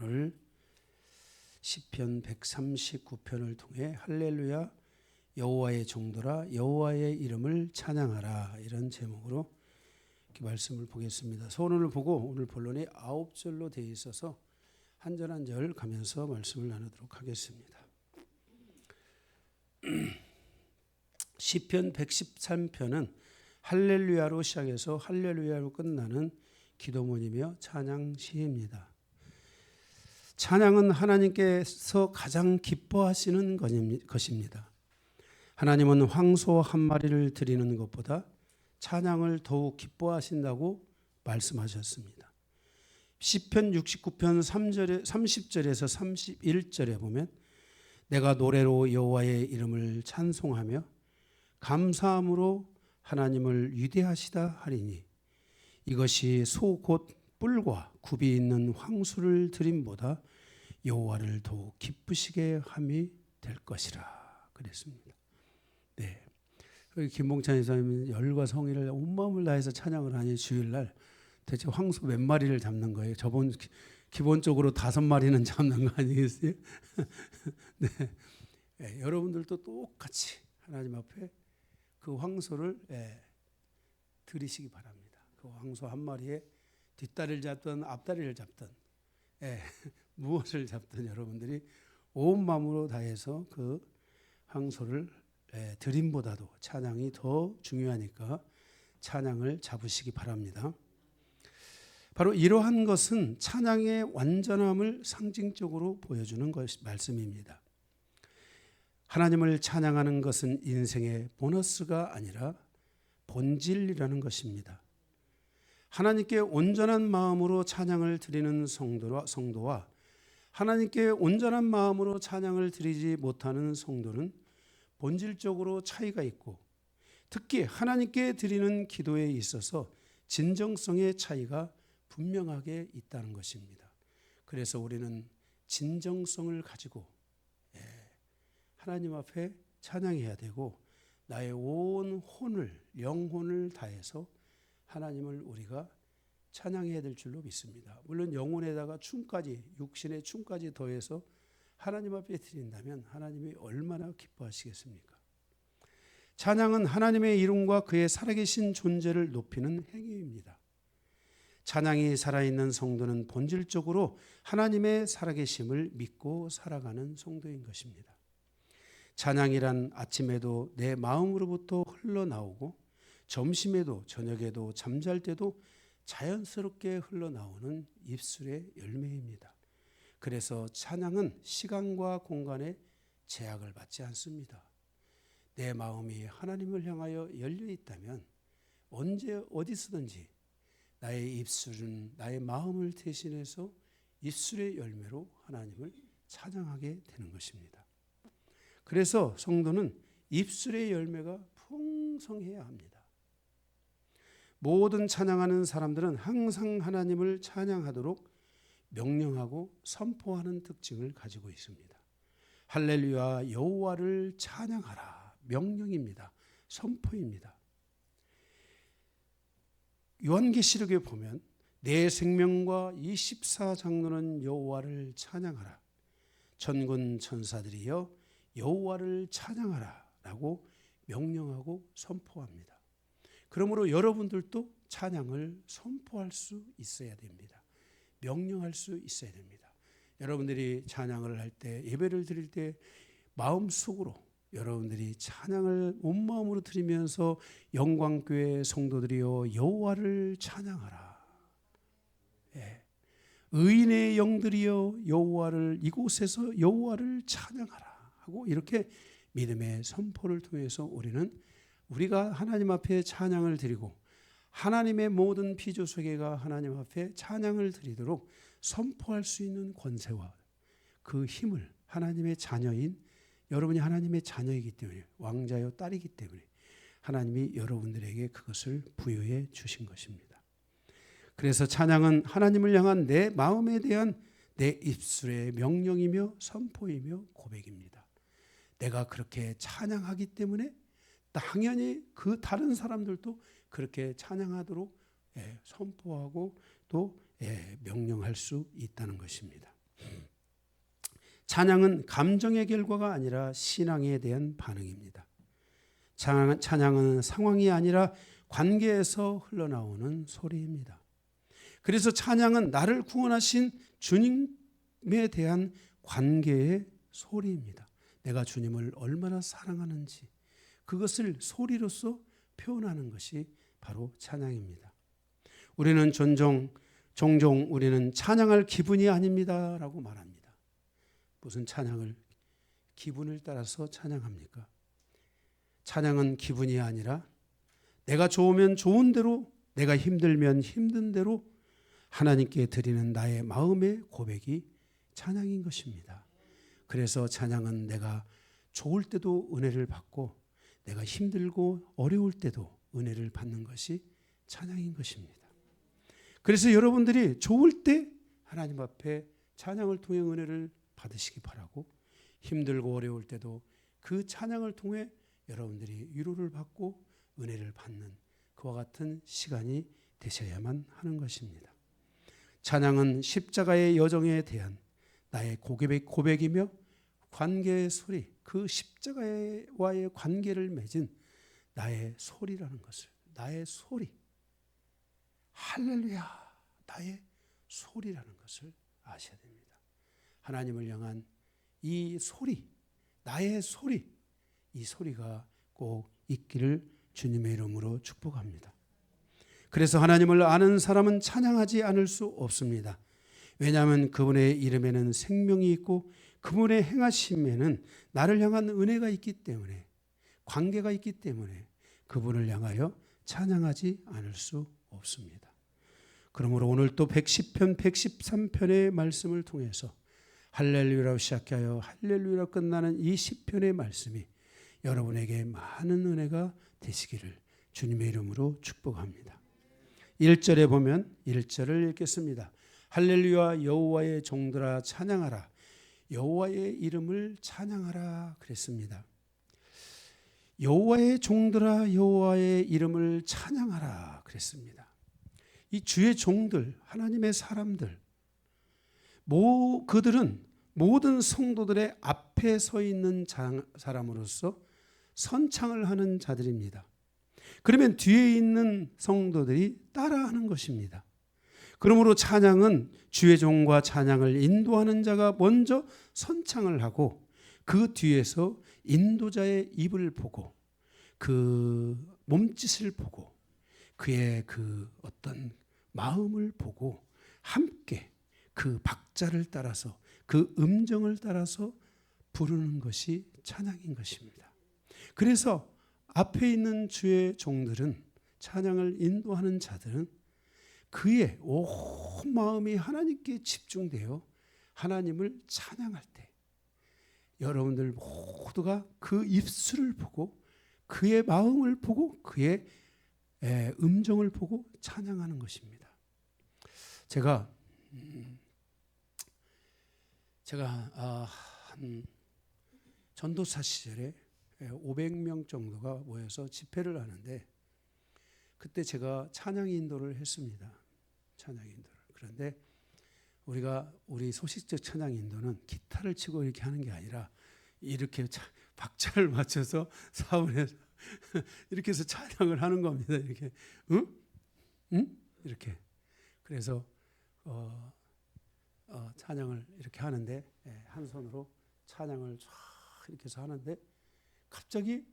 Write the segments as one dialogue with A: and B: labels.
A: 오늘 시편 139편을 통해 할렐루야 여호와의 종들아 여호와의 이름을 찬양하라, 이런 제목으로 이렇게 말씀을 보겠습니다. 서론을 보고 오늘 본론이 9절로 되어 있어서 한 절 한 절 가면서 말씀을 나누도록 하겠습니다. 시편 113편은 할렐루야로 시작해서 할렐루야로 끝나는 기도문이며 찬양 시입니다. 찬양은 하나님께서 가장 기뻐하시는 것입니다. 하나님은 황소 한 마리를 드리는 것보다 찬양을 더욱 기뻐하신다고 말씀하셨습니다. 시편 69편 30절에서 31절에 보면 내가 노래로 여호와의 이름을 찬송하며 감사함으로 하나님을 위대하시다 하리니 이것이 소 곧 뿔과 굽이 있는 황소를 드림보다 여호와를 더욱 기쁘시게 함이 될 것이라 그랬습니다. 네, 김봉찬 이사님은 열과 성의를 온 마음을 다해서 찬양을 하니 주일날 대체 황소 몇 마리를 잡는 거예요? 저번 기본적으로 5마리는 잡는 거 아니겠어요? 네. 네, 여러분들도 똑같이 하나님 앞에 그 황소를 드리시기 바랍니다. 그 황소 한 마리에 뒷다리를 잡든 앞다리를 잡든 무엇을 잡든 여러분들이 온 마음으로 다해서 그 황소를 드림보다도 찬양이 더 중요하니까 찬양을 잡으시기 바랍니다. 바로 이러한 것은 찬양의 완전함을 상징적으로 보여주는 말씀입니다. 하나님을 찬양하는 것은 인생의 보너스가 아니라 본질이라는 것입니다. 하나님께 온전한 마음으로 찬양을 드리는 성도와 하나님께 온전한 마음으로 찬양을 드리지 못하는 성도는 본질적으로 차이가 있고, 특히 하나님께 드리는 기도에 있어서 진정성의 차이가 분명하게 있다는 것입니다. 그래서 우리는 진정성을 가지고 하나님 앞에 찬양해야 되고, 나의 온 혼을, 영혼을 다해서 하나님을 우리가 찬양해야 될 줄로 믿습니다. 물론 영혼에다가 춤까지, 육신의 춤까지 더해서 하나님 앞에 드린다면 하나님이 얼마나 기뻐하시겠습니까? 찬양은 하나님의 이름과 그의 살아계신 존재를 높이는 행위입니다. 찬양이 살아있는 성도는 본질적으로 하나님의 살아계심을 믿고 살아가는 성도인 것입니다. 찬양이란 아침에도 내 마음으로부터 흘러나오고 점심에도 저녁에도 잠잘 때도 자연스럽게 흘러나오는 입술의 열매입니다. 그래서 찬양은 시간과 공간에 제약을 받지 않습니다. 내 마음이 하나님을 향하여 열려 있다면 언제 어디서든지 나의 입술은 나의 마음을 대신해서 입술의 열매로 하나님을 찬양하게 되는 것입니다. 그래서 성도는 입술의 열매가 풍성해야 합니다. 모든 찬양하는 사람들은 항상 하나님을 찬양하도록 명령하고 선포하는 특징을 가지고 있습니다. 할렐루야 여호와를 찬양하라, 명령입니다. 선포입니다. 요한계시록에 보면 내 생명과 24장로는 여호와를 찬양하라, 천군 천사들이여 여호와를 찬양하라 라고 명령하고 선포합니다. 그러므로 여러분들도 찬양을 선포할 수 있어야 됩니다. 명령할 수 있어야 됩니다. 여러분들이 찬양을 할 때, 예배를 드릴 때 마음속으로 여러분들이 찬양을 온 마음으로 드리면서 영광교회 성도들이여 여호와를 찬양하라, 의인의 영들이여 여호와를, 이곳에서 여호와를 찬양하라 하고 이렇게 믿음의 선포를 통해서 우리가 하나님 앞에 찬양을 드리고 하나님의 모든 피조세계가 하나님 앞에 찬양을 드리도록 선포할 수 있는 권세와 그 힘을 하나님의 자녀인 여러분이 하나님의 자녀이기 때문에, 왕자요 딸이기 때문에 하나님이 여러분들에게 그것을 부여해 주신 것입니다. 그래서 찬양은 하나님을 향한 내 마음에 대한 내 입술의 명령이며 선포이며 고백입니다. 내가 그렇게 찬양하기 때문에 당연히 그 다른 사람들도 그렇게 찬양하도록 선포하고 또 명령할 수 있다는 것입니다. 찬양은 감정의 결과가 아니라 신앙에 대한 반응입니다. 찬양은 상황이 아니라 관계에서 흘러나오는 소리입니다. 그래서 찬양은 나를 구원하신 주님에 대한 관계의 소리입니다. 내가 주님을 얼마나 사랑하는지 그것을 소리로서 표현하는 것이 바로 찬양입니다. 우리는 종종 우리는 찬양할 기분이 아닙니다라고 말합니다. 무슨 찬양을 기분을 따라서 찬양합니까? 찬양은 기분이 아니라 내가 좋으면 좋은 대로, 내가 힘들면 힘든 대로 하나님께 드리는 나의 마음의 고백이 찬양인 것입니다. 그래서 찬양은 내가 좋을 때도 은혜를 받고 내가 힘들고 어려울 때도 은혜를 받는 것이 찬양인 것입니다. 그래서 여러분들이 좋을 때 하나님 앞에 찬양을 통해 은혜를 받으시기 바라고, 힘들고 어려울 때도 그 찬양을 통해 여러분들이 위로를 받고 은혜를 받는 그와 같은 시간이 되셔야만 하는 것입니다. 찬양은 십자가의 여정에 대한 나의 고백이며 관계의 소리, 그 십자가와의 관계를 맺은 나의 소리라는 것을, 나의 소리, 할렐루야, 나의 소리라는 것을 아셔야 됩니다. 하나님을 향한 이 소리, 나의 소리, 이 소리가 꼭 있기를 주님의 이름으로 축복합니다. 그래서 하나님을 아는 사람은 찬양하지 않을 수 없습니다. 왜냐하면 그분의 이름에는 생명이 있고 그분의 행하심에는 나를 향한 은혜가 있기 때문에, 관계가 있기 때문에 그분을 향하여 찬양하지 않을 수 없습니다. 그러므로 오늘 또 110편, 113편의 말씀을 통해서 할렐루야로 시작하여 할렐루야로 끝나는 이 시편의 말씀이 여러분에게 많은 은혜가 되시기를 주님의 이름으로 축복합니다. 1절에 보면 1절을 읽겠습니다. 할렐루야, 여호와의 종들아 찬양하라, 여호와의 이름을 찬양하라 그랬습니다. 여호와의 종들아 여호와의 이름을 찬양하라 그랬습니다. 이 주의 종들, 하나님의 사람들, 그들은 모든 성도들의 앞에 서 있는 사람으로서 선창을 하는 자들입니다. 그러면 뒤에 있는 성도들이 따라하는 것입니다. 그러므로 찬양은 주의 종과 찬양을 인도하는 자가 먼저 선창을 하고 그 뒤에서 인도자의 입을 보고 그 몸짓을 보고 그의 그 어떤 마음을 보고 함께 그 박자를 따라서 그 음정을 따라서 부르는 것이 찬양인 것입니다. 그래서 앞에 있는 주의 종들은, 찬양을 인도하는 자들은 그의 온 마음이 하나님께 집중되어 하나님을 찬양할 때 여러분들 모두가 그 입술을 보고 그의 마음을 보고 그의 음정을 보고 찬양하는 것입니다. 제가 전도사 시절에 500명 정도가 모여서 집회를 하는데 그때 제가 찬양 인도를 했습니다. 찬양 인도를. 그런데 우리 소식적 찬양 인도는 기타를 치고 이렇게 하는 게 아니라 이렇게 박자를 맞춰서 사원에서 이렇게 해서 찬양을 하는 겁니다. 이렇게 응? 이렇게. 그래서 찬양을 이렇게 하는데 한 손으로 찬양을 쫙 이렇게 해서 하는데 갑자기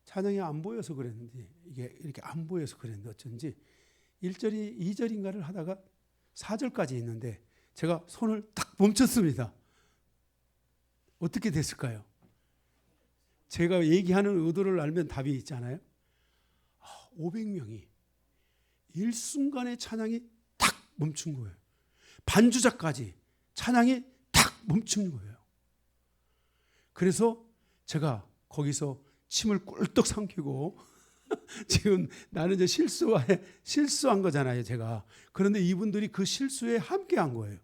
A: 찬양이 안 보여서 그랬는지, 이게 이렇게 안 보여서 그랬는데 어쩐지 1절이 2절인가를 하다가 4절까지 있는데 제가 손을 딱 멈췄습니다. 어떻게 됐을까요? 제가 얘기하는 의도를 알면 답이 있잖아요. 500명이 일순간에 찬양이 탁 멈춘 거예요. 반주자까지 찬양이 탁 멈춘 거예요. 그래서 제가 거기서 침을 꿀떡 삼키고 지금 나는 이제 실수한 거잖아요, 제가. 그런데 이분들이 그 실수에 함께한 거예요.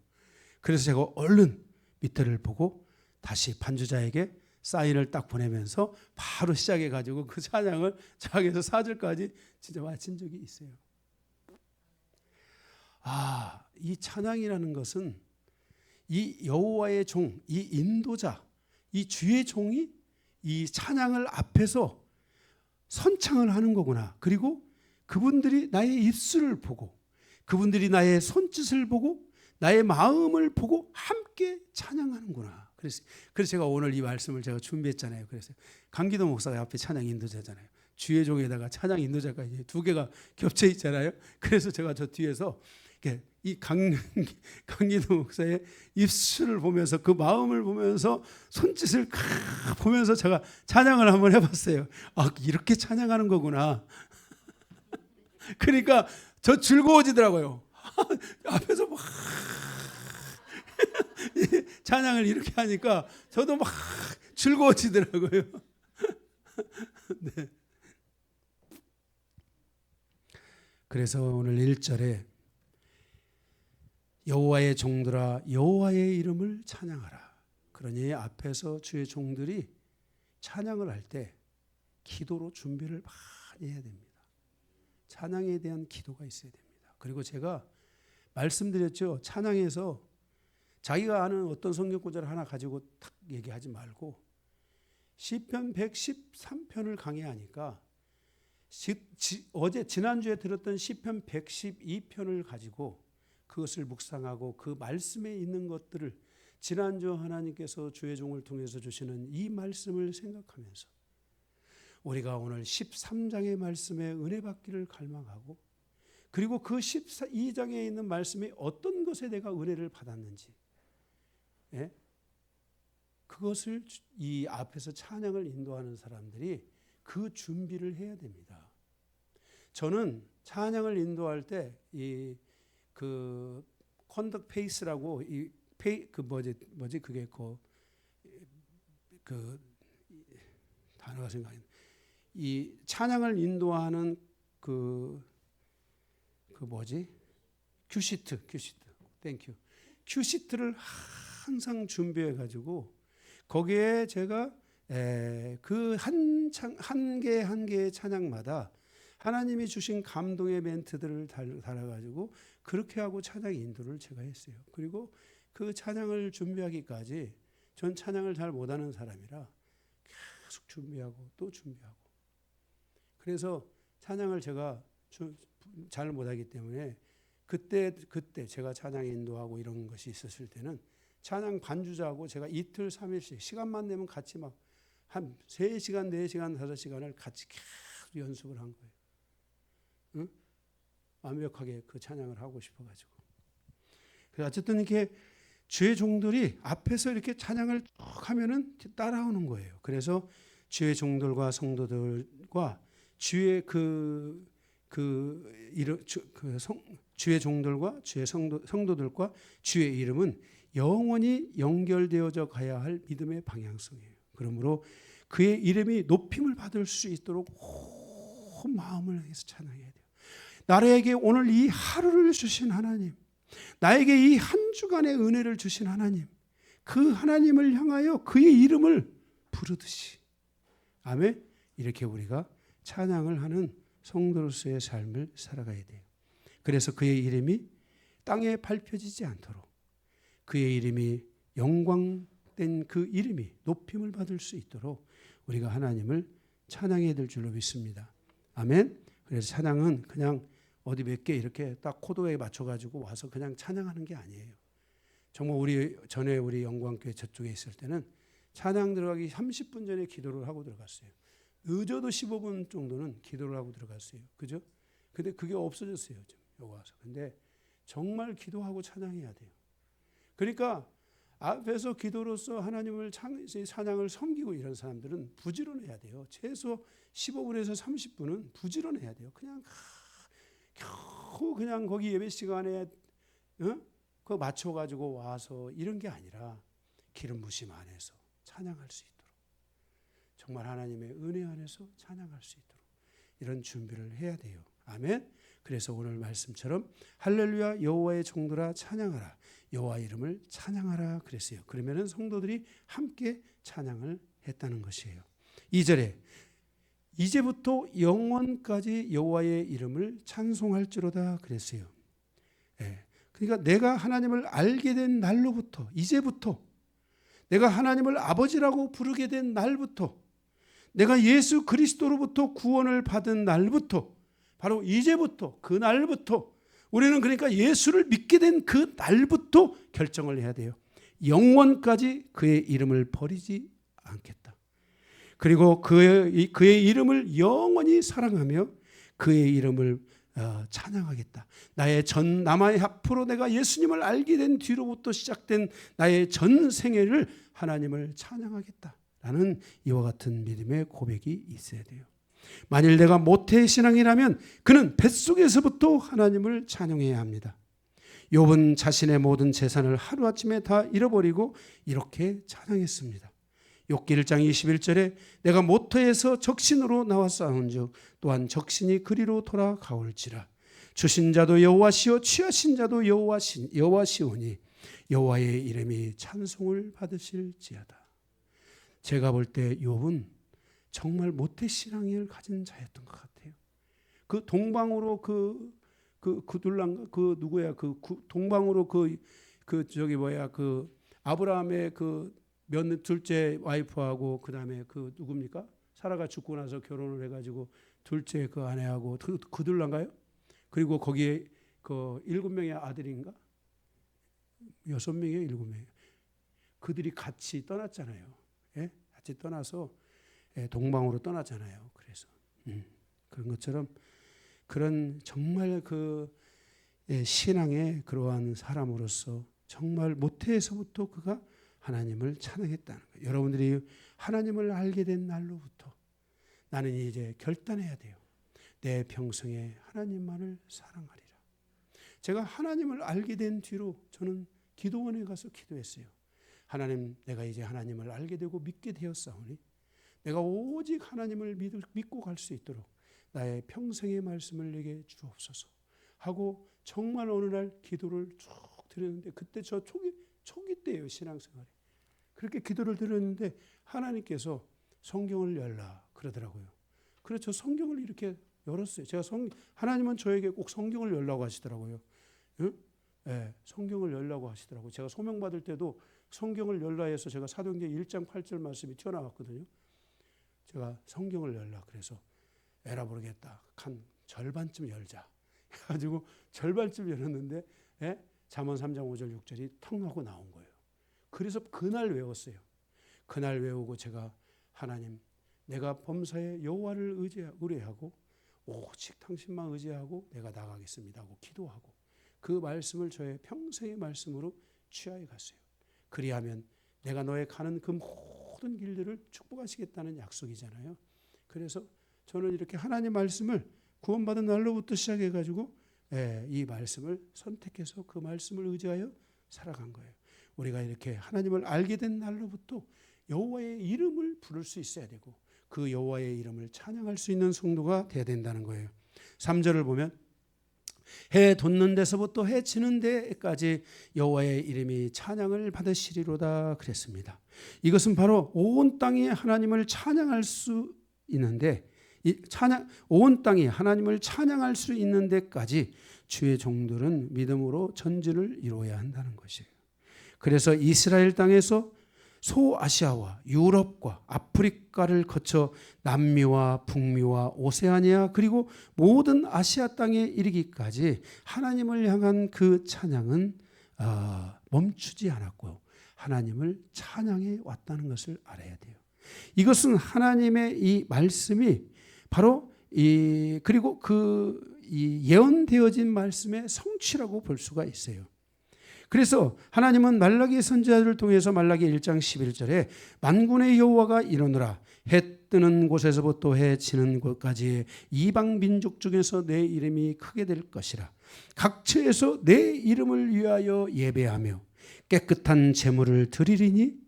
A: 그래서 제가 얼른 밑에를 보고 다시 반주자에게 사인을 딱 보내면서 바로 시작해가지고 그 찬양을 자기에서 4절까지 진짜 마친 적이 있어요. 이 찬양이라는 것은 이 여호와의 종, 이 인도자, 이 주의 종이 이 찬양을 앞에서 선창을 하는 거구나. 그리고 그분들이 나의 입술을 보고, 그분들이 나의 손짓을 보고, 나의 마음을 보고 함께 찬양하는구나. 그래서 제가 오늘 이 말씀을 제가 준비했잖아요. 그래서 강기도 목사가 앞에 찬양 인도자잖아요. 주의 종에다가 찬양 인도자가 두 개가 겹쳐 있잖아요. 그래서 제가 저 뒤에서 이 강기도 목사의 입술을 보면서, 그 마음을 보면서, 손짓을 보면서 제가 찬양을 한번 해봤어요. 아, 이렇게 찬양하는 거구나. 그러니까 저 즐거워지더라고요. 앞에서 막 찬양을 이렇게 하니까 저도 막 즐거워지더라고요. 네. 그래서 오늘 1절에 여호와의 종들아 여호와의 이름을 찬양하라. 그러니 앞에서 주의 종들이 찬양을 할 때 기도로 준비를 많이 해야 됩니다. 찬양에 대한 기도가 있어야 됩니다. 그리고 제가 말씀드렸죠. 찬양에서 자기가 아는 어떤 성경 구절 하나 가지고 탁 얘기하지 말고 시편 113편을 강의하니까 어제 지난주에 들었던 시편 112편을 가지고 그것을 묵상하고 그 말씀에 있는 것들을 지난주 하나님께서 주의 종을 통해서 주시는 이 말씀을 생각하면서 우리가 오늘 13장의 말씀에 은혜 받기를 갈망하고, 그리고 그 12장에 있는 말씀이 어떤 것에 내가 은혜를 받았는지, 예? 그것을 이 앞에서 찬양을 인도하는 사람들이 그 준비를 해야 됩니다. 저는 찬양을 인도할 때 그 컨덕 페이스라고 그게 그 단어가 생각이 나. 이 찬양을 인도하는 큐시트 땡큐 큐시트를 항상 준비해 가지고 거기에 제가 그 한 개의 찬양마다 하나님이 주신 감동의 멘트들을 달아가지고 그렇게 하고 찬양 인도를 제가 했어요. 그리고 그 찬양을 준비하기까지, 전 찬양을 잘 못하는 사람이라 계속 준비하고 또 준비하고, 그래서 찬양을 제가 잘 못하기 때문에 그때 제가 찬양 인도하고 이런 것이 있었을 때는 찬양 반주자하고 제가 이틀 3일씩 시간만 내면 같이 막 한 3시간 4시간 5시간을 같이 계속 연습을 한 거예요. 응? 완벽하게 그 찬양을 하고 싶어가지고. 그래서 어쨌든 이렇게 주의 종들이 앞에서 이렇게 찬양을 쭉 하면은 따라오는 거예요. 그래서 주의 종들과 성도들과 주의 주의 종들과 주의 성도들과 주의 이름은 영원히 연결되어져 가야 할 믿음의 방향성이에요. 그러므로 그의 이름이 높임을 받을 수 있도록 온 마음을 해서 찬양해야 돼요. 나에게 오늘 이 하루를 주신 하나님, 나에게 이 한 주간의 은혜를 주신 하나님, 그 하나님을 향하여 그의 이름을 부르듯이, 아멘, 이렇게 우리가 찬양을 하는 성도로서의 삶을 살아가야 돼요. 그래서 그의 이름이 땅에 밟혀지지 않도록, 그의 이름이 영광된 그 이름이 높임을 받을 수 있도록 우리가 하나님을 찬양해야 될 줄로 믿습니다. 아멘. 그래서 찬양은 그냥 어디 몇 개 이렇게 딱 코드에 맞춰가지고 와서 그냥 찬양하는 게 아니에요. 정말 우리 영광교회 저쪽에 있을 때는 찬양 들어가기 30분 전에 기도를 하고 들어갔어요. 늦어도 15분 정도는 기도를 하고 들어갔어요. 그죠? 근데 그게 없어졌어요. 지금 여기 와서. 근데 정말 기도하고 찬양해야 돼요. 그러니까 앞에서 기도로서 하나님을 찬양을 섬기고 이런 사람들은 부지런해야 돼요. 최소 15분에서 30분은 부지런해야 돼요. 그냥 겨우 그냥 거기 예배 시간에 그거 맞춰가지고 와서 이런 게 아니라 기름 부심 안에서 찬양할 수 있도록, 정말 하나님의 은혜 안에서 찬양할 수 있도록 이런 준비를 해야 돼요. 아멘. 그래서 오늘 말씀처럼 할렐루야 여호와의 종들아 찬양하라, 여호와 이름을 찬양하라 그랬어요. 그러면은 성도들이 함께 찬양을 했다는 것이에요. 2절에 이제부터 영원까지 여호와의 이름을 찬송할지로다 그랬어요. 네. 그러니까 내가 하나님을 알게 된 날로부터, 이제부터 내가 하나님을 아버지라고 부르게 된 날부터, 내가 예수 그리스도로부터 구원을 받은 날부터, 바로 이제부터, 그 날부터 우리는 그러니까 예수를 믿게 된 그 날부터 결정을 해야 돼요. 영원까지 그의 이름을 버리지 않겠다. 그리고 그의 이름을 영원히 사랑하며 그의 이름을 찬양하겠다. 남의 앞으로 내가 예수님을 알게 된 뒤로부터 시작된 나의 전 생애를 하나님을 찬양하겠다라는 이와 같은 믿음의 고백이 있어야 돼요. 만일 내가 모태의 신앙이라면 그는 뱃속에서부터 하나님을 찬양해야 합니다. 욥은 자신의 모든 재산을 하루아침에 다 잃어버리고 이렇게 찬양했습니다. 욥기 1장 21절에 내가 모태에서 적신으로 나와 싸운즉 또한 적신이 그리로 돌아가올지라. 주신 자도 여호와시요 취하신 자도 여호와시오니 여호와의 이름이 찬송을 받으실지어다. 제가 볼 때 욥은 정말 모태 신앙을 가진 자였던 것 같아요. 그 동방으로 동방으로 아브라함의 둘째 와이프하고 그다음에 누굽니까? 사라가 죽고 나서 결혼을 해가지고 둘째 그 아내하고 그둘란가요? 그리고 거기에 7명의 아들인가? 6명이에요, 7명. 그들이 같이 떠났잖아요. 예? 같이 떠나서 동방으로 떠나잖아요. 그래서 그런 것처럼 그런 정말 신앙의 그러한 사람으로서 정말 모태에서부터 그가 하나님을 찬양했다는 거예요. 여러분들이 하나님을 알게 된 날로부터 나는 이제 결단해야 돼요. 내 평생에 하나님만을 사랑하리라. 제가 하나님을 알게 된 뒤로 저는 기도원에 가서 기도했어요. 하나님, 내가 이제 하나님을 알게 되고 믿게 되었사오니 내가 오직 하나님을 믿고 갈 수 있도록 나의 평생의 말씀을 내게 주옵소서 하고 정말 어느 날 기도를 쭉 드렸는데, 그때 저 초기 때예요, 신앙생활이. 그렇게 기도를 드렸는데 하나님께서 성경을 열라 그러더라고요. 그래서 저 성경을 이렇게 열었어요. 하나님은 저에게 꼭 성경을 열라고 하시더라고요. 응? 네, 성경을 열라고 하시더라고요. 제가 소명받을 때도 성경을 열라 해서 제가 사도행전 1장 8절 말씀이 튀어나왔거든요. 제가 성경을 열라 그래서 에라 모르겠다. 한 절반쯤 열자 해가지고 절반쯤 열었는데 잠언 3장 5절 6절이 텅 하고 나온 거예요. 그래서 그날 외웠어요. 그날 외우고 제가 하나님, 내가 범사에 여호와를 의뢰하고 오직 당신만 의지하고 내가 나가겠습니다 하고 기도하고 그 말씀을 저의 평생의 말씀으로 취하여 갔어요. 그리하면 내가 너의 가는 그 모든 길들을 축복하시겠다는 약속이잖아요. 그래서 저는 이렇게 하나님 말씀을 구원받은 날로부터 시작해가지고 이 말씀을 선택해서 그 말씀을 의지하여 살아간 거예요. 우리가 이렇게 하나님을 알게 된 날로부터 여호와의 이름을 부를 수 있어야 되고 그 여호와의 이름을 찬양할 수 있는 성도가 되어야 된다는 거예요. 3절을 보면 해 돋는 데서부터 해 지는 데까지 여호와의 이름이 찬양을 받으시리로다 그랬습니다. 이것은 바로 온 땅이 하나님을 찬양할 수 있는데 온 땅이 하나님을 찬양할 수 있는 데까지 주의 종들은 믿음으로 전진을 이루어야 한다는 것이에요. 그래서 이스라엘 땅에서 소아시아와 유럽과 아프리카를 거쳐 남미와 북미와 오세아니아 그리고 모든 아시아 땅에 이르기까지 하나님을 향한 그 찬양은 멈추지 않았고 하나님을 찬양해 왔다는 것을 알아야 돼요. 이것은 하나님의 이 말씀이 바로 그리고 이 예언되어진 말씀의 성취라고 볼 수가 있어요. 그래서 하나님은 말라기 선지자들을 통해서 말라기 1장 11절에 만군의 여호와가 이르노라 해 뜨는 곳에서부터 해 지는 곳까지의 이방 민족 중에서 내 이름이 크게 될 것이라. 각처에서 내 이름을 위하여 예배하며 깨끗한 제물을 드리리니,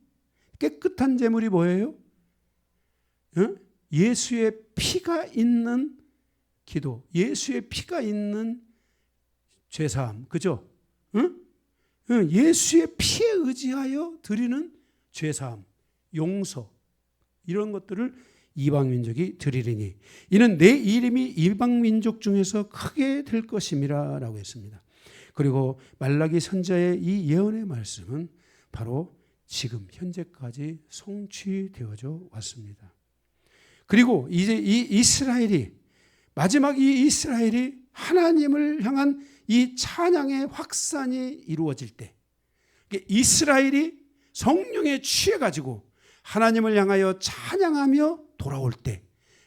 A: 깨끗한 제물이 뭐예요? 예수의 피가 있는 기도, 예수의 피가 있는 죄사함, 그죠? 예수의 피에 의지하여 드리는 죄사함, 용서, 이런 것들을 이방민족이 드리리니 이는 내 이름이 이방민족 중에서 크게 될 것임이라 라고 했습니다. 그리고 말라기 선지자의 이 예언의 말씀은 바로 지금 현재까지 성취되어져 왔습니다. 그리고 이제 이 이스라엘이 마지막 이 이스라엘이 하나님을 향한 이 찬양의 확산이 이루어질 때, 이스라엘이 성령에 취해 가지고 하나님을 향하여 찬양하며 돌아올 때,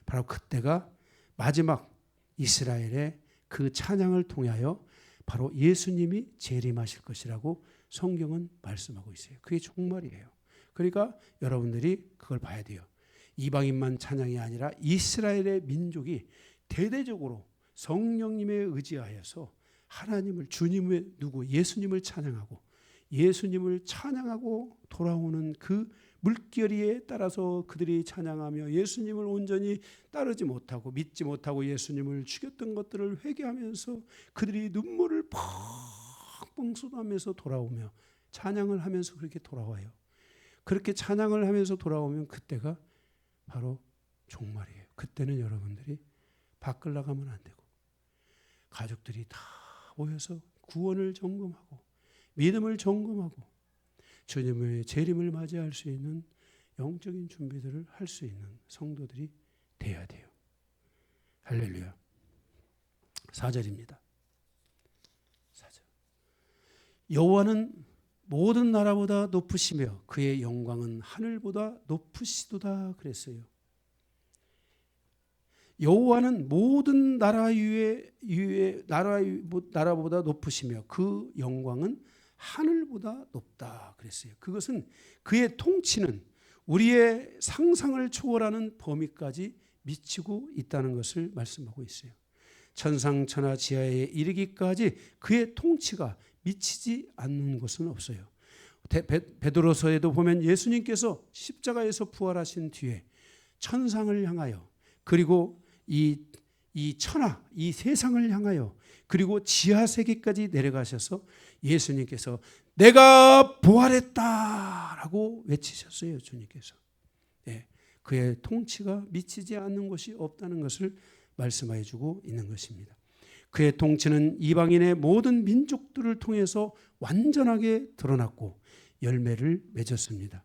A: 바로 그때가 마지막 이스라엘의 그 찬양을 통하여 바로 예수님이 재림하실 것이라고 성경은 말씀하고 있어요. 그게 종말이에요. 그러니까 여러분들이 그걸 봐야 돼요. 이방인만 찬양이 아니라 이스라엘의 민족이 대대적으로 성령님에 의지하여서 하나님을, 주님의 누구 예수님을 찬양하고 예수님을 찬양하고 돌아오는 그 물결이에 따라서 그들이 찬양하며 예수님을 온전히 따르지 못하고 믿지 못하고 예수님을 죽였던 것들을 회개하면서 그들이 눈물을 펑펑 쏟아내면서 돌아오며 찬양을 하면서 그렇게 돌아와요. 그렇게 찬양을 하면서 돌아오면 그때가 바로 종말이에요. 그때는 여러분들이 밖을 나가면 안 되고 가족들이 다 모여서 구원을 점검하고 믿음을 점검하고 주님의 재림을 맞이할 수 있는 영적인 준비들을 할 수 있는 성도들이 돼야 돼요. 할렐루야. 4절입니다. 4절. 여호와는 모든 나라보다 높으시며 그의 영광은 하늘보다 높으시도다 그랬어요. 여호와는 모든 나라보다 높으시며 그 영광은 하늘보다 높다 그랬어요. 그것은 그의 통치는 우리의 상상을 초월하는 범위까지 미치고 있다는 것을 말씀하고 있어요. 천상천하 지하에 이르기까지 그의 통치가 미치지 않는 곳은 없어요. 베드로서에도 보면 예수님께서 십자가에서 부활하신 뒤에 천상을 향하여 그리고 이 천하, 이 세상을 향하여 그리고 지하세계까지 내려가셔서 예수님께서 내가 부활했다라고 외치셨어요. 주님께서. 네, 그의 통치가 미치지 않는 곳이 없다는 것을 말씀해 주고 있는 것입니다. 그의 통치는 이방인의 모든 민족들을 통해서 완전하게 드러났고 열매를 맺었습니다.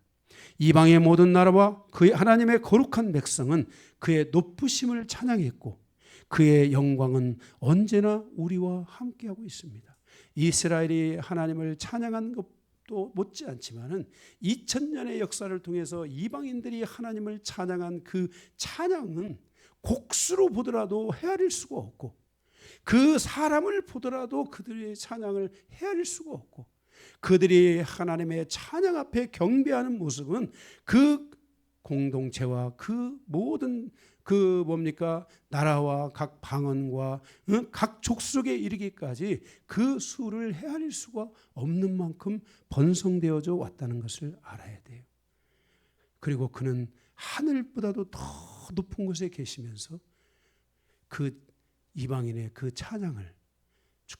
A: 이방의 모든 나라와 그의 하나님의 거룩한 백성은 그의 높으심을 찬양했고 그의 영광은 언제나 우리와 함께하고 있습니다. 이스라엘이 하나님을 찬양한 것도 못지않지만은 2000년의 역사를 통해서 이방인들이 하나님을 찬양한 그 찬양은 곡수로 보더라도 헤아릴 수가 없고 그 사람을 보더라도 그들의 찬양을 헤아릴 수가 없고 그들이 하나님의 찬양 앞에 경배하는 모습은 그 공동체와 그 모든 나라와 각 방언과 각 족속에 이르기까지 그 수를 헤아릴 수가 없는 만큼 번성되어져 왔다는 것을 알아야 돼요. 그리고 그는 하늘보다도 더 높은 곳에 계시면서 그 이방인의 그 찬양을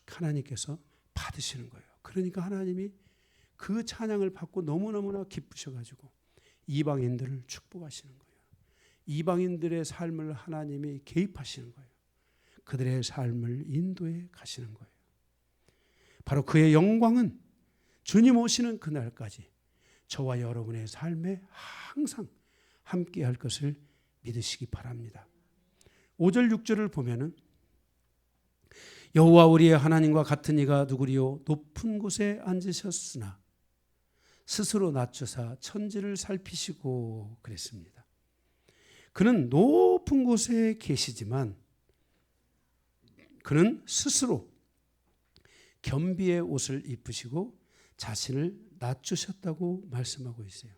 A: 하나님께서 받으시는 거예요. 그러니까 하나님이 그 찬양을 받고 너무너무나 기쁘셔가지고 이방인들을 축복하시는 거예요. 이방인들의 삶을 하나님이 개입하시는 거예요. 그들의 삶을 인도해 가시는 거예요. 바로 그의 영광은 주님 오시는 그날까지 저와 여러분의 삶에 항상 함께 할 것을 믿으시기 바랍니다. 5절 6절을 보면은 여호와 우리의 하나님과 같은 이가 누구리요 높은 곳에 앉으셨으나 스스로 낮추사 천지를 살피시고 그랬습니다. 그는 높은 곳에 계시지만 그는 스스로 겸비의 옷을 입으시고 자신을 낮추셨다고 말씀하고 있어요.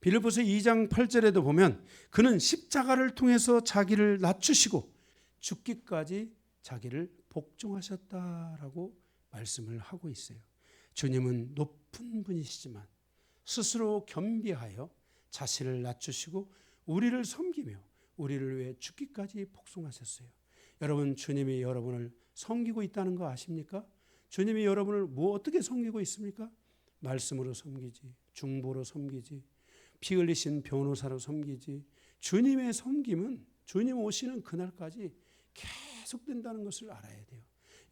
A: 빌립보서 2장 8절에도 보면 그는 십자가를 통해서 자기를 낮추시고 죽기까지 자기를 복종하셨다라고 말씀을 하고 있어요. 주님은 높은 분이시지만 스스로 겸비하여 자신을 낮추시고 우리를 섬기며 우리를 위해 죽기까지 복종하셨어요. 여러분, 주님이 여러분을 섬기고 있다는 거 아십니까? 주님이 여러분을 어떻게 섬기고 있습니까? 말씀으로 섬기지, 중보로 섬기지, 피 흘리신 변호사로 섬기지. 주님의 섬김은 주님 오시는 그날까지 계속된다는 것을 알아야 돼요.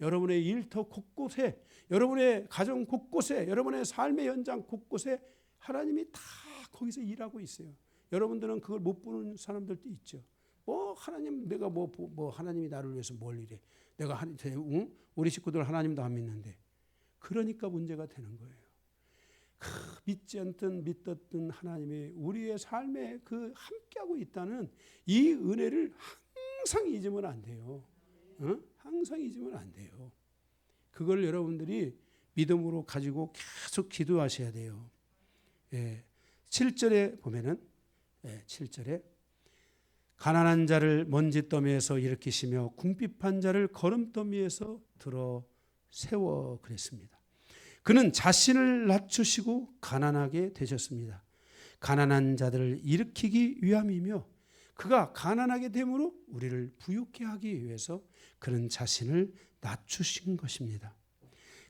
A: 여러분의 일터 곳곳에, 여러분의 가정 곳곳에, 여러분의 삶의 현장 곳곳에 하나님이 다 거기서 일하고 있어요. 여러분들은 그걸 못 보는 사람들도 있죠. 하나님, 내가 하나님이 나를 위해서 뭘 이래? 내가 우리 식구들 하나님도 안 믿는데. 그러니까 문제가 되는 거예요. 믿지 않든 믿었든 하나님이 우리의 삶에 함께하고 있다는 이 은혜를 항상 잊으면 안 돼요. 항상 잊으면 안 돼요. 그걸 여러분들이 믿음으로 가지고 계속 기도하셔야 돼요. 7절에 보면은 7절에 가난한 자를 먼지더미에서 일으키시며 궁핍한 자를 거름더미에서 들어 세워 그랬습니다. 그는 자신을 낮추시고 가난하게 되셨습니다. 가난한 자들을 일으키기 위함이며 그가 가난하게 됨으로 우리를 부유케 하기 위해서 그는 자신을 낮추신 것입니다.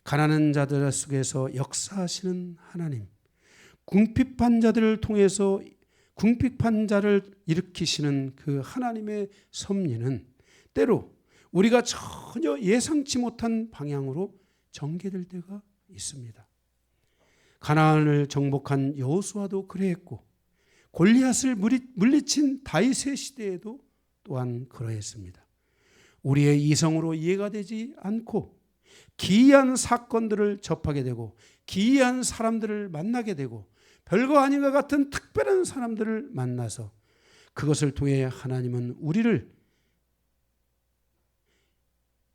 A: 가난한 자들 속에서 역사하시는 하나님, 궁핍한 자들을 통해서 궁핍한 자를 일으키시는 그 하나님의 섭리는 때로 우리가 전혀 예상치 못한 방향으로 전개될 때가 있습니다. 가나안을 정복한 여호수아도 그러했고 골리앗을 물리친 다윗의 시대에도 또한 그러했습니다. 우리의 이성으로 이해가 되지 않고 기이한 사건들을 접하게 되고 기이한 사람들을 만나게 되고 별거 아닌 것 같은 특별한 사람들을 만나서 그것을 통해 하나님은 우리를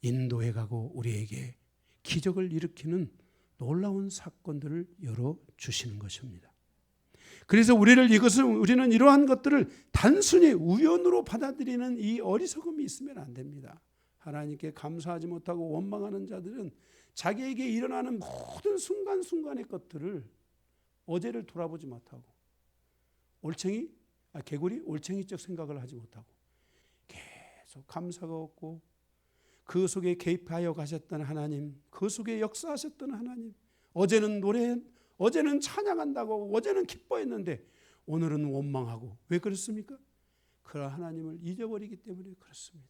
A: 인도해 가고 우리에게 기적을 일으키는 놀라운 사건들을 열어주시는 것입니다. 그래서 우리는 이러한 것들을 단순히 우연으로 받아들이는 이 어리석음이 있으면 안 됩니다. 하나님께 감사하지 못하고 원망하는 자들은 자기에게 일어나는 모든 순간순간의 것들을 어제를 돌아보지 못하고 개구리 올챙이적 생각을 하지 못하고 계속 감사가 없고 그 속에 개입하여 가셨던 하나님, 그 속에 역사하셨던 하나님, 어제는 찬양한다고 어제는 기뻐했는데 오늘은 원망하고 왜 그렇습니까? 그런 하나님을 잊어버리기 때문에 그렇습니다.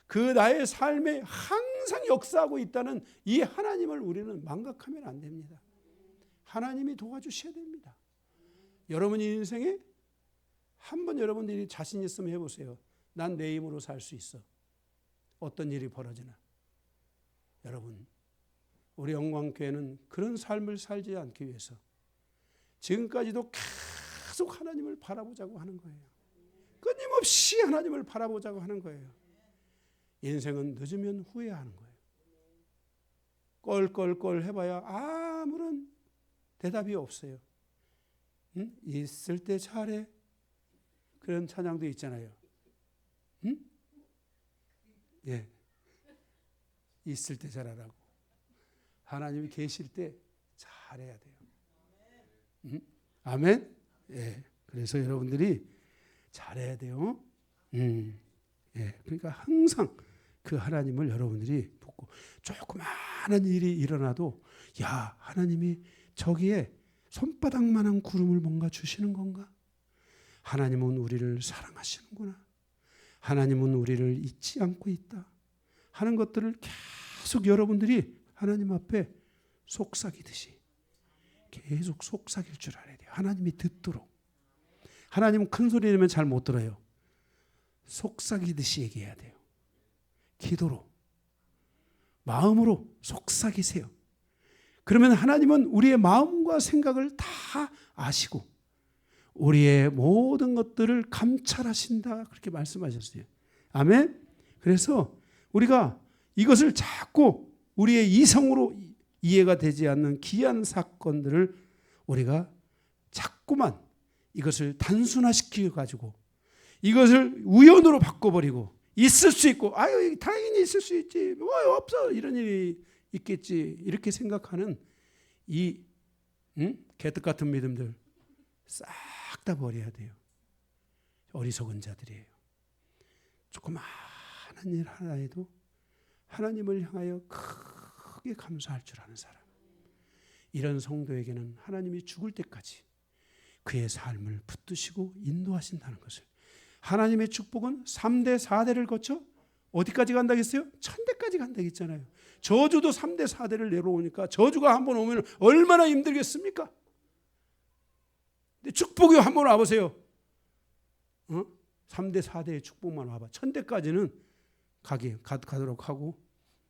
A: 그 나의 삶에 항상 역사하고 있다는 이 하나님을 우리는 망각하면 안 됩니다. 하나님이 도와주셔야 됩니다. 여러분의 인생에 한번 여러분들이 자신 있으면 해보세요. 난 내 힘으로 살 수 있어. 어떤 일이 벌어지나. 여러분, 우리 영광교회는 그런 삶을 살지 않기 위해서 지금까지도 계속 하나님을 바라보자고 하는 거예요. 끊임없이 하나님을 바라보자고 하는 거예요. 인생은 늦으면 후회하는 거예요. 껄껄껄 해봐야 아무런 대답이 없어요. 있을 때 잘해. 그런 찬양도 있잖아요. 예, 있을 때 잘하라고. 하나님이 계실 때 잘해야 돼요. 아멘. 예, 그래서 여러분들이 잘해야 돼요. 예, 그러니까 항상 그 하나님을 여러분들이 붙고 조그마한 일이 일어나도 야, 하나님이 저기에 손바닥만한 구름을 뭔가 주시는 건가? 하나님은 우리를 사랑하시는구나. 하나님은 우리를 잊지 않고 있다 하는 것들을 계속 여러분들이 하나님 앞에 속삭이듯이 계속 속삭일 줄 알아야 돼요. 하나님이 듣도록. 하나님은 큰 소리 내면 잘 못 들어요. 속삭이듯이 얘기해야 돼요. 기도로, 마음으로 속삭이세요. 그러면 하나님은 우리의 마음과 생각을 다 아시고 우리의 모든 것들을 감찰하신다 그렇게 말씀하셨어요. 아멘. 그래서 우리가 이것을 자꾸 우리의 이성으로 이해가 되지 않는 기이한 사건들을 우리가 자꾸만 이것을 단순화시켜 가지고 이것을 우연으로 바꿔버리고 있을 수 있고 아유 당연히 있을 수 있지 뭐 없어 이런 일이 있겠지 이렇게 생각하는 이 개떡 같은 믿음들 싹 다 버려야 돼요. 어리석은 자들이에요. 조그마한 일 하나에도 하나님을 향하여 크게 감사할 줄 아는 사람. 이런 성도에게는 하나님이 죽을 때까지 그의 삶을 붙드시고 인도하신다는 것을. 하나님의 축복은 3대 4대를 거쳐 어디까지 간다겠어요? 천대까지 간다겠잖아요. 저주도 3대 4대를 내려오니까 저주가 한번 오면 얼마나 힘들겠습니까? 근데 축복이 한번 와보세요. 3대 4대의 축복만 와봐. 천대까지는 가도록 하고,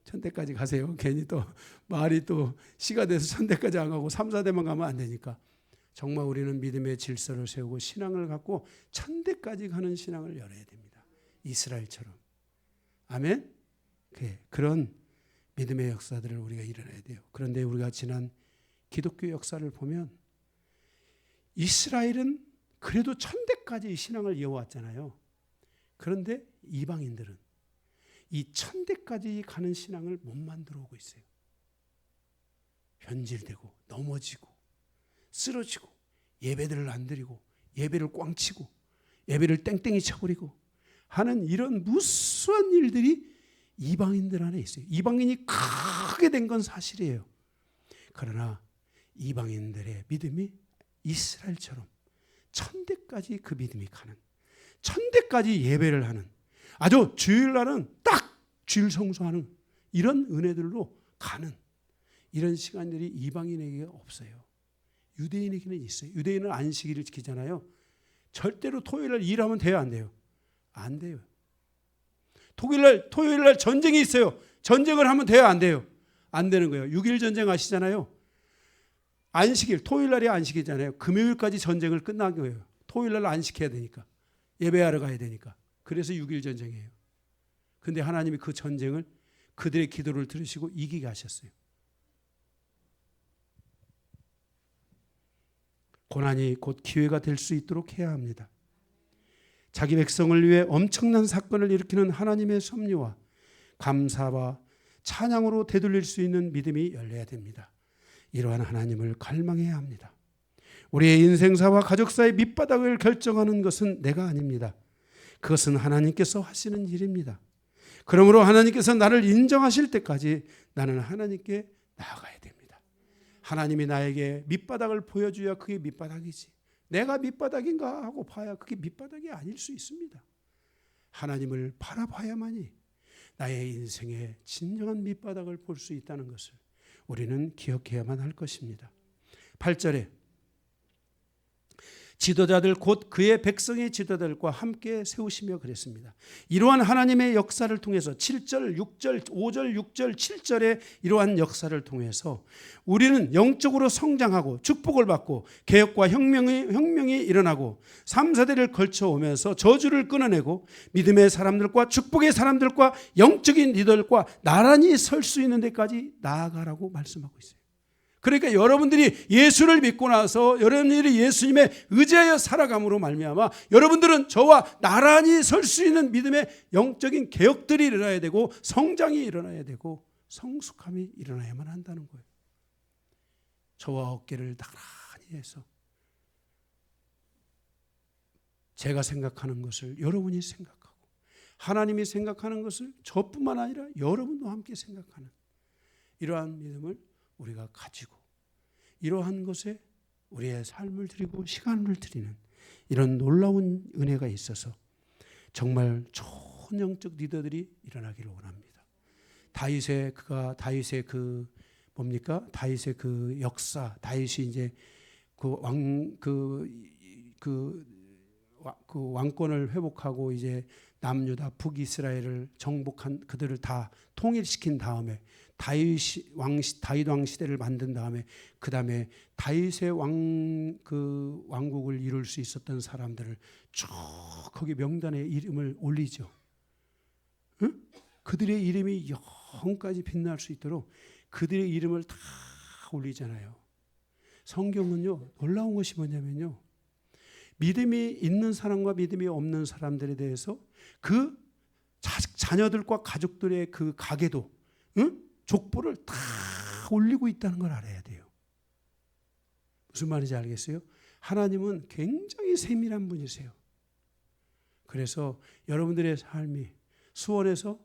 A: 천대까지 가세요. 괜히 또 말이 또 시가 돼서 천대까지 안 가고 3, 4대만 가면 안 되니까. 정말 우리는 믿음의 질서를 세우고 신앙을 갖고 천대까지 가는 신앙을 열어야 됩니다. 이스라엘처럼. 아멘? 그런 믿음의 역사들을 우리가 일어나야 돼요. 그런데 우리가 지난 기독교 역사를 보면 이스라엘은 그래도 천대까지 신앙을 이어왔잖아요. 그런데 이방인들은 이 천대까지 가는 신앙을 못 만들어 오고 있어요. 변질되고 넘어지고 쓰러지고 예배들을 안 드리고 예배를 꽝치고 예배를 땡땡이 쳐버리고 하는 이런 무수한 일들이 이방인들 안에 있어요. 이방인이 크게 된 건 사실이에요. 그러나 이방인들의 믿음이 이스라엘처럼 천대까지 그 믿음이 가는, 천대까지 예배를 하는, 아주 주일날은 딱 주일 성수하는 이런 은혜들로 가는 이런 시간들이 이방인에게 없어요. 유대인에게는 있어요. 유대인은 안식일을 지키잖아요. 절대로 토요일날 일하면 돼요, 안 돼요? 안 돼요. 토요일날 전쟁이 있어요. 전쟁을 하면 돼요, 안 돼요? 안 되는 거예요. 6.1 전쟁 아시잖아요. 안식일, 토요일날이 안식이잖아요. 금요일까지 전쟁을 끝난 거예요. 토요일날 안식해야 되니까. 예배하러 가야 되니까. 그래서 6.1 전쟁이에요. 근데 하나님이 그 전쟁을 그들의 기도를 들으시고 이기게 하셨어요. 고난이 곧 기회가 될 수 있도록 해야 합니다. 자기 백성을 위해 엄청난 사건을 일으키는 하나님의 섭리와 감사와 찬양으로 되돌릴 수 있는 믿음이 열려야 됩니다. 이러한 하나님을 갈망해야 합니다. 우리의 인생사와 가족사의 밑바닥을 결정하는 것은 내가 아닙니다. 그것은 하나님께서 하시는 일입니다. 그러므로 하나님께서 나를 인정하실 때까지 나는 하나님께 나아가야 됩니다. 하나님이 나에게 밑바닥을 보여줘야 그게 밑바닥이지. 내가 밑바닥인가 하고 봐야 그게 밑바닥이 아닐 수 있습니다. 하나님을 바라봐야만이 나의 인생의 진정한 밑바닥을 볼 수 있다는 것을 우리는 기억해야만 할 것입니다. 8절에 지도자들 곧 그의 백성의 지도자들과 함께 세우시며 그랬습니다. 이러한 하나님의 역사를 통해서 7절, 6절, 5절, 6절, 7절의 이러한 역사를 통해서 우리는 영적으로 성장하고 축복을 받고 개혁과 혁명이 일어나고 3, 4대를 걸쳐오면서 저주를 끊어내고 믿음의 사람들과 축복의 사람들과 영적인 리더들과 나란히 설 수 있는 데까지 나아가라고 말씀하고 있어요. 그러니까 여러분들이 예수를 믿고 나서 여러분들이 예수님의 의지하여 살아감으로 말미암아 여러분들은 저와 나란히 설 수 있는 믿음의 영적인 개혁들이 일어나야 되고 성장이 일어나야 되고 성숙함이 일어나야만 한다는 거예요. 저와 어깨를 나란히 해서 제가 생각하는 것을 여러분이 생각하고 하나님이 생각하는 것을 저뿐만 아니라 여러분도 함께 생각하는 이러한 믿음을 우리가 가지고 이러한 것에 우리의 삶을 드리고 시간을 드리는 이런 놀라운 은혜가 있어서 정말 좋은 영적 리더들이 일어나기를 원합니다. 다윗의 그 역사, 다윗이 이제 그 왕권을 회복하고 이제 남유다 북이스라엘을 정복한 그들을 다 통일시킨 다음에 다윗 왕 시대를 만든 다음에 그 다음에 다윗의 왕국을 이룰 수 있었던 사람들을 쭉 거기 명단에 이름을 올리죠. 응? 그들의 이름이 영까지 빛날 수 있도록 그들의 이름을 다 올리잖아요. 성경은요 놀라운 것이 뭐냐면요, 믿음이 있는 사람과 믿음이 없는 사람들에 대해서 그 자녀들과 가족들의 그 가계도, 응? 족보를 다 올리고 있다는 걸 알아야 돼요. 무슨 말인지 알겠어요? 하나님은 굉장히 세밀한 분이세요. 그래서 여러분들의 삶이 수원에서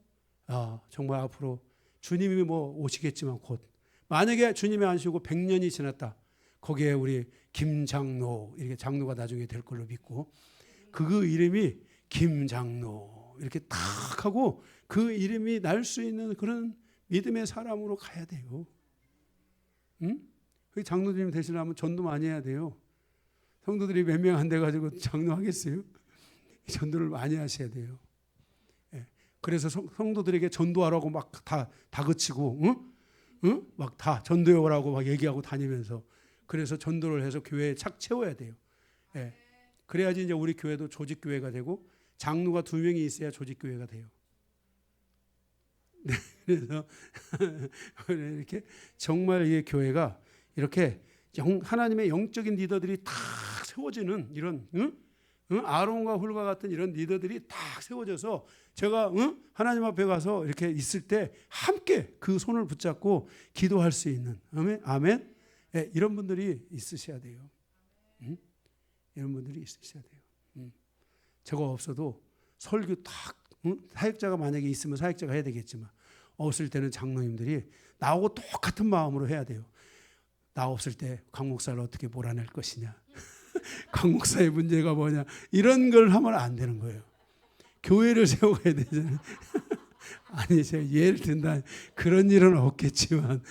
A: 정말 앞으로 주님이 오시겠지만 곧 만약에 주님이 안 오시고 100년이 지났다. 거기에 우리 김장로 이렇게 장로가 나중에 될 걸로 믿고 그 이름이 김장로 이렇게 탁 하고 그 이름이 날 수 있는 그런 믿음의 사람으로 가야 돼요. 응? 장로님 되시려면 전도 많이 해야 돼요. 성도들이 몇 명 안 돼가지고 장로하겠어요? 전도를 많이 하셔야 돼요. 예. 그래서 성도들에게 전도하라고 막 다 다그치고, 응? 막 다 전도해오라고 막 얘기하고 다니면서, 그래서 전도를 해서 교회에 착 채워야 돼요. 예. 그래야지 이제 우리 교회도 조직 교회가 되고 장로가 2명이 있어야 조직 교회가 돼요. 네. 그래서 이렇게 정말 이 교회가 이렇게 하나님의 영적인 리더들이 딱 세워지는 이런 아론과 훌과 같은 이런 리더들이 딱 세워져서 제가 하나님 앞에 가서 이렇게 있을 때 함께 그 손을 붙잡고 기도할 수 있는 아멘. 네, 이런 분들이 있으셔야 돼요. 이런 분들이 있으셔야 돼요. 저거 없어도 설교 딱 사역자가 만약에 있으면 사역자가 해야 되겠지만 없을 때는 장로님들이 나하고 똑같은 마음으로 해야 돼요. 나 없을 때 강 목사를 어떻게 몰아낼 것이냐, 강 목사의 문제가 뭐냐, 이런 걸 하면 안 되는 거예요. 교회를 세워가야 되잖아요. 아니 제가 예를 든다 그런 일은 없겠지만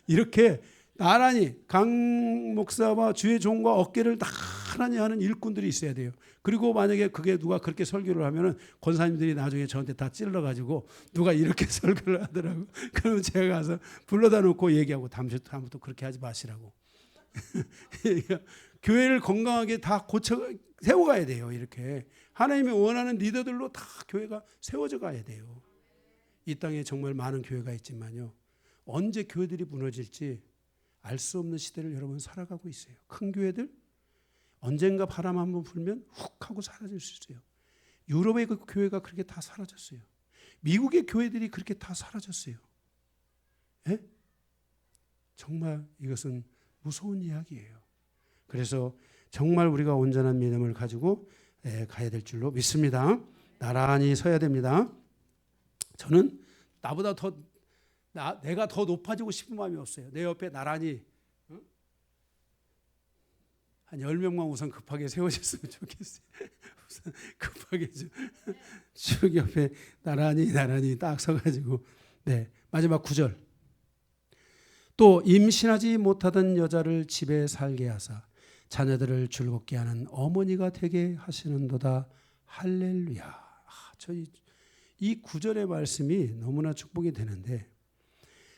A: 이렇게 나란히 강 목사와 주의 종과 어깨를 나란히 하는 일꾼들이 있어야 돼요. 그리고 만약에 그게 누가 그렇게 설교를 하면은 권사님들이 나중에 저한테 다 찔러가지고 누가 이렇게 설교를 하더라고. 그러면 제가 가서 불러다 놓고 얘기하고 다음부터 그렇게 하지 마시라고. 교회를 건강하게 다 세워가야 돼요. 이렇게 하나님이 원하는 리더들로 다 교회가 세워져 가야 돼요. 이 땅에 정말 많은 교회가 있지만요, 언제 교회들이 무너질지 알 수 없는 시대를 여러분 살아가고 있어요. 큰 교회들 언젠가 바람 한번 불면 훅 하고 사라질 수 있어요. 유럽의 그 교회가 그렇게 다 사라졌어요. 미국의 교회들이 그렇게 다 사라졌어요. 예? 정말 이것은 무서운 이야기예요. 그래서 정말 우리가 온전한 믿음을 가지고 가야 될 줄로 믿습니다. 나란히 서야 됩니다. 저는 나보다 내가 더 높아지고 싶은 마음이 없어요. 내 옆에 나란히 한 10명만 우선 급하게 세워졌으면 좋겠어요. 우선 급하게 쭉 옆에 나란히 딱 서가지고. 네, 마지막 9절. 또 임신하지 못하던 여자를 집에 살게 하사 자녀들을 즐겁게 하는 어머니가 되게 하시는도다. 할렐루야. 이 9절의 말씀이 너무나 축복이 되는데,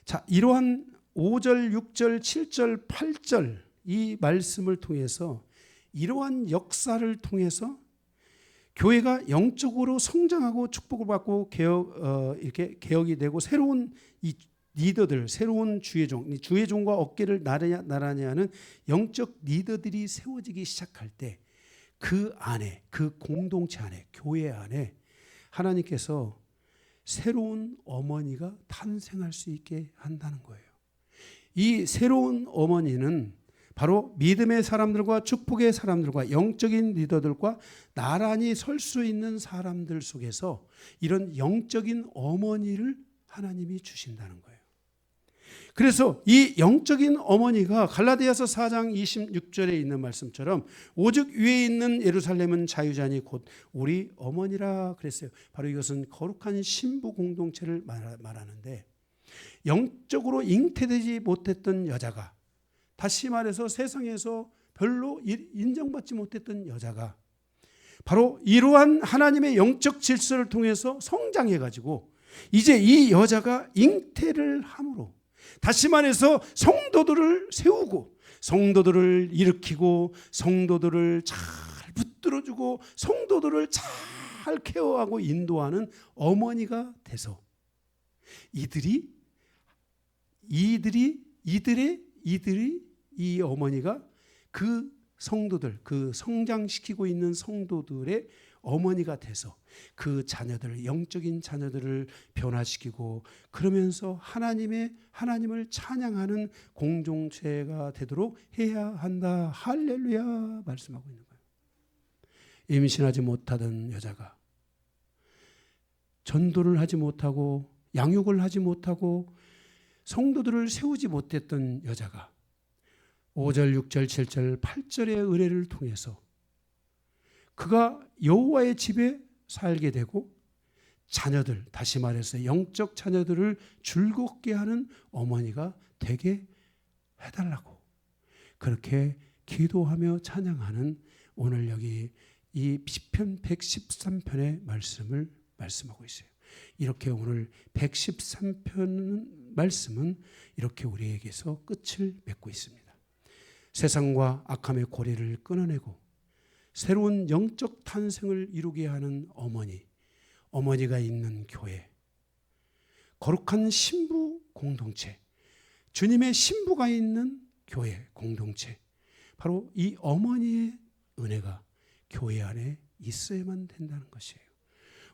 A: 자, 이러한 5절, 6절, 7절, 8절 이 말씀을 통해서, 이러한 역사를 통해서 교회가 영적으로 성장하고 축복을 받고 이렇게 개혁이 되고 새로운 이 리더들, 새로운 주의 종과 어깨를 나란히 하는 영적 리더들이 세워지기 시작할 때 그 안에, 그 공동체 안에, 교회 안에 하나님께서 새로운 어머니가 탄생할 수 있게 한다는 거예요. 이 새로운 어머니는 바로 믿음의 사람들과 축복의 사람들과 영적인 리더들과 나란히 설 수 있는 사람들 속에서 이런 영적인 어머니를 하나님이 주신다는 거예요. 그래서 이 영적인 어머니가 갈라디아서 4장 26절에 있는 말씀처럼 오직 위에 있는 예루살렘은 자유자니 곧 우리 어머니라 그랬어요. 바로 이것은 거룩한 신부 공동체를 말하는데, 영적으로 잉태되지 못했던 여자가, 다시 말해서 세상에서 별로 인정받지 못했던 여자가 바로 이러한 하나님의 영적 질서를 통해서 성장해가지고 이제 이 여자가 잉태를 함으로, 다시 말해서 성도들을 세우고 성도들을 일으키고 성도들을 잘 붙들어주고 성도들을 잘 케어하고 인도하는 어머니가 돼서 이들이 이 어머니가 그 성도들, 그 성장시키고 있는 성도들의 어머니가 돼서 그 자녀들, 영적인 자녀들을 변화시키고 그러면서 하나님을 찬양하는 공동체가 되도록 해야 한다. 할렐루야 말씀하고 있는 거예요. 임신하지 못하던 여자가, 전도를 하지 못하고 양육을 하지 못하고 성도들을 세우지 못했던 여자가 5절, 6절, 7절, 8절의 은혜를 통해서 그가 여호와의 집에 살게 되고 자녀들, 다시 말해서 영적 자녀들을 즐겁게 하는 어머니가 되게 해달라고 그렇게 기도하며 찬양하는 오늘 여기 이 시편 113편의 말씀을 말씀하고 있어요. 이렇게 오늘 113편 말씀은 이렇게 우리에게서 끝을 맺고 있습니다. 세상과 악함의 고리를 끊어내고 새로운 영적 탄생을 이루게 하는 어머니가 있는 교회, 거룩한 신부 공동체, 주님의 신부가 있는 교회 공동체, 바로 이 어머니의 은혜가 교회 안에 있어야만 된다는 것이에요.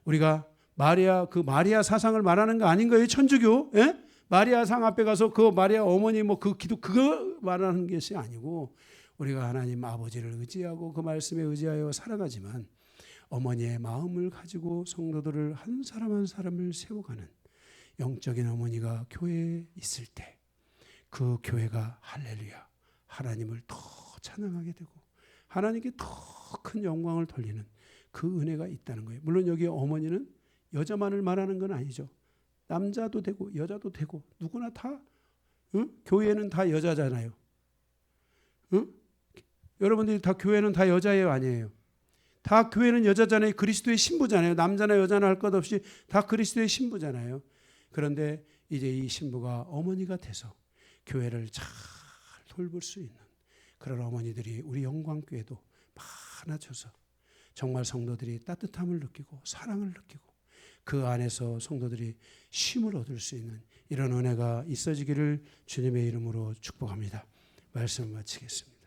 A: 우리가 마리아 사상을 말하는 거 아닌 거예요, 천주교? 예? 마리아 상 앞에 가서 그 마리아 어머니 그 기도 그거 말하는 것이 아니고 우리가 하나님 아버지를 의지하고 그 말씀에 의지하여 살아가지만 어머니의 마음을 가지고 성도들을 한 사람 한 사람을 세워가는 영적인 어머니가 교회에 있을 때 그 교회가 할렐루야 하나님을 더 찬양하게 되고 하나님께 더 큰 영광을 돌리는 그 은혜가 있다는 거예요. 물론 여기 어머니는 여자만을 말하는 건 아니죠. 남자도 되고 여자도 되고 누구나 다 교회는 다 여자잖아요. 여러분들이 다 교회는 다 여자예요, 아니에요? 다 교회는 여자잖아요. 그리스도의 신부잖아요. 남자나 여자나 할 것 없이 다 그리스도의 신부잖아요. 그런데 이제 이 신부가 어머니가 돼서 교회를 잘 돌볼 수 있는 그런 어머니들이 우리 영광교회도 많아져서 정말 성도들이 따뜻함을 느끼고 사랑을 느끼고 그 안에서 성도들이 쉼을 얻을 수 있는 이런 은혜가 있어지기를 주님의 이름으로 축복합니다. 말씀 마치겠습니다.